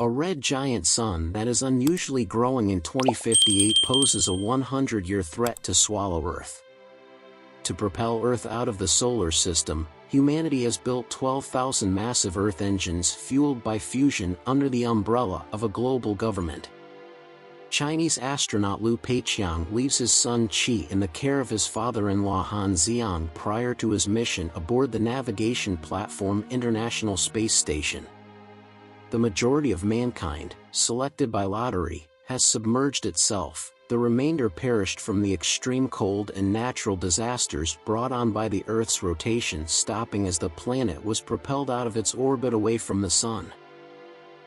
A red giant sun that is unusually growing in 2058 poses a 100-year threat to swallow Earth. To propel Earth out of the solar system, humanity has built 12,000 massive Earth engines fueled by fusion under the umbrella of a global government. Chinese astronaut Liu Peiqiang leaves his son Qi in the care of his father-in-law Han Xiang prior to his mission aboard the navigation platform International Space Station. The majority of mankind, selected by lottery, has submerged itself. The remainder perished from the extreme cold and natural disasters brought on by the Earth's rotation stopping as the planet was propelled out of its orbit away from the Sun.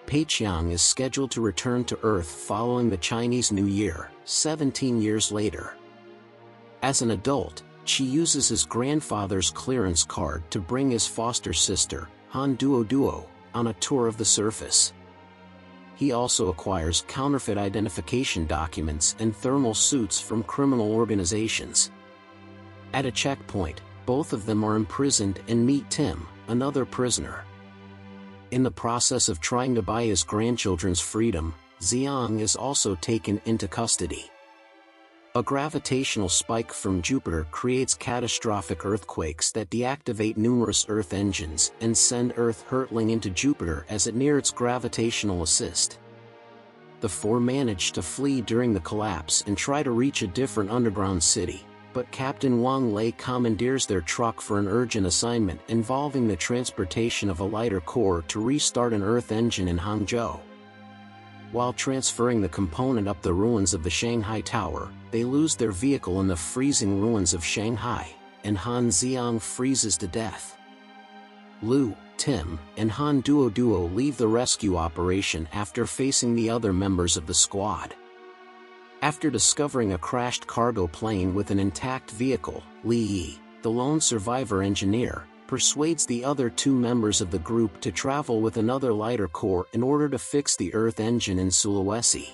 Peiqiang is scheduled to return to Earth following the Chinese New Year, 17 years later. As an adult, Qi uses his grandfather's clearance card to bring his foster sister, Han Duo, on a tour of the surface. He also acquires counterfeit identification documents and thermal suits from criminal organizations. At a checkpoint, both of them are imprisoned and meet Tim, another prisoner. In the process of trying to buy his grandchildren's freedom, Xiang is also taken into custody. A gravitational spike from Jupiter creates catastrophic earthquakes that deactivate numerous Earth engines and send Earth hurtling into Jupiter as it nears its gravitational assist. The four manage to flee during the collapse and try to reach a different underground city, but Captain Wang Lei commandeers their truck for an urgent assignment involving the transportation of a lighter core to restart an Earth engine in Hangzhou. While transferring the component up the ruins of the Shanghai Tower, they lose their vehicle in the freezing ruins of Shanghai, and Han Xiang freezes to death. Liu, Tim, and Han Duo leave the rescue operation after facing the other members of the squad. After discovering a crashed cargo plane with an intact vehicle, Li Yi, the lone survivor engineer, persuades the other two members of the group to travel with another lighter core in order to fix the Earth engine in Sulawesi.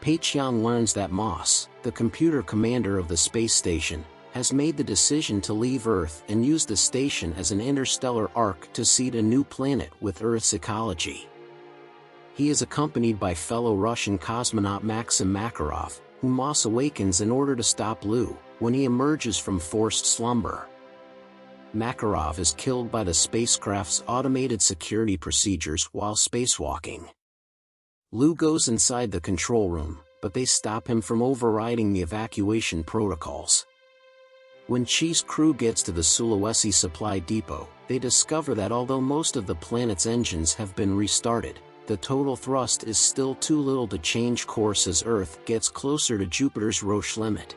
Peiqiang learns that Moss, the computer commander of the space station, has made the decision to leave Earth and use the station as an interstellar ark to seed a new planet with Earth's ecology. He is accompanied by fellow Russian cosmonaut Maxim Makarov, whom Moss awakens in order to stop Liu when he emerges from forced slumber. Makarov is killed by the spacecraft's automated security procedures while spacewalking. Liu goes inside the control room, but they stop him from overriding the evacuation protocols. When Qi's crew gets to the Sulawesi supply depot, they discover that although most of the planet's engines have been restarted, the total thrust is still too little to change course as Earth gets closer to Jupiter's Roche limit.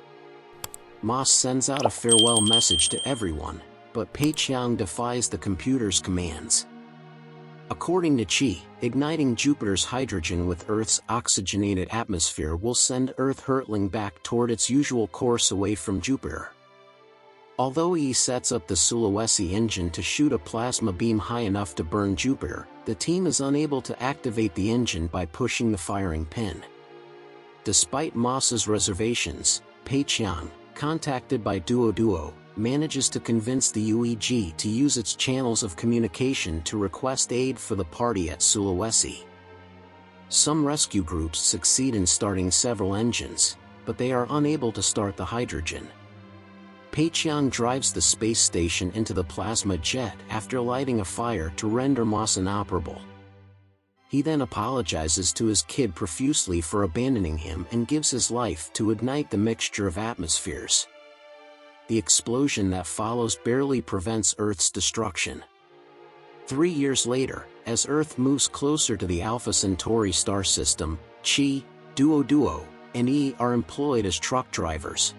Moss sends out a farewell message to everyone, but Peiqiang defies the computer's commands. According to Qi, igniting Jupiter's hydrogen with Earth's oxygenated atmosphere will send Earth hurtling back toward its usual course away from Jupiter. Although he sets up the Sulawesi engine to shoot a plasma beam high enough to burn Jupiter, the team is unable to activate the engine by pushing the firing pin. Despite Moss's reservations, Peiqiang, contacted by Duo, manages to convince the UEG to use its channels of communication to request aid for the party at Sulawesi. Some rescue groups succeed in starting several engines, but they are unable to start the hydrogen. Peiqiang drives the space station into the plasma jet after lighting a fire to render Moss inoperable. He then apologizes to his kid profusely for abandoning him and gives his life to ignite the mixture of atmospheres. The explosion that follows barely prevents Earth's destruction. 3 years later, as Earth moves closer to the Alpha Centauri star system, Qi, Duo, and E are employed as truck drivers,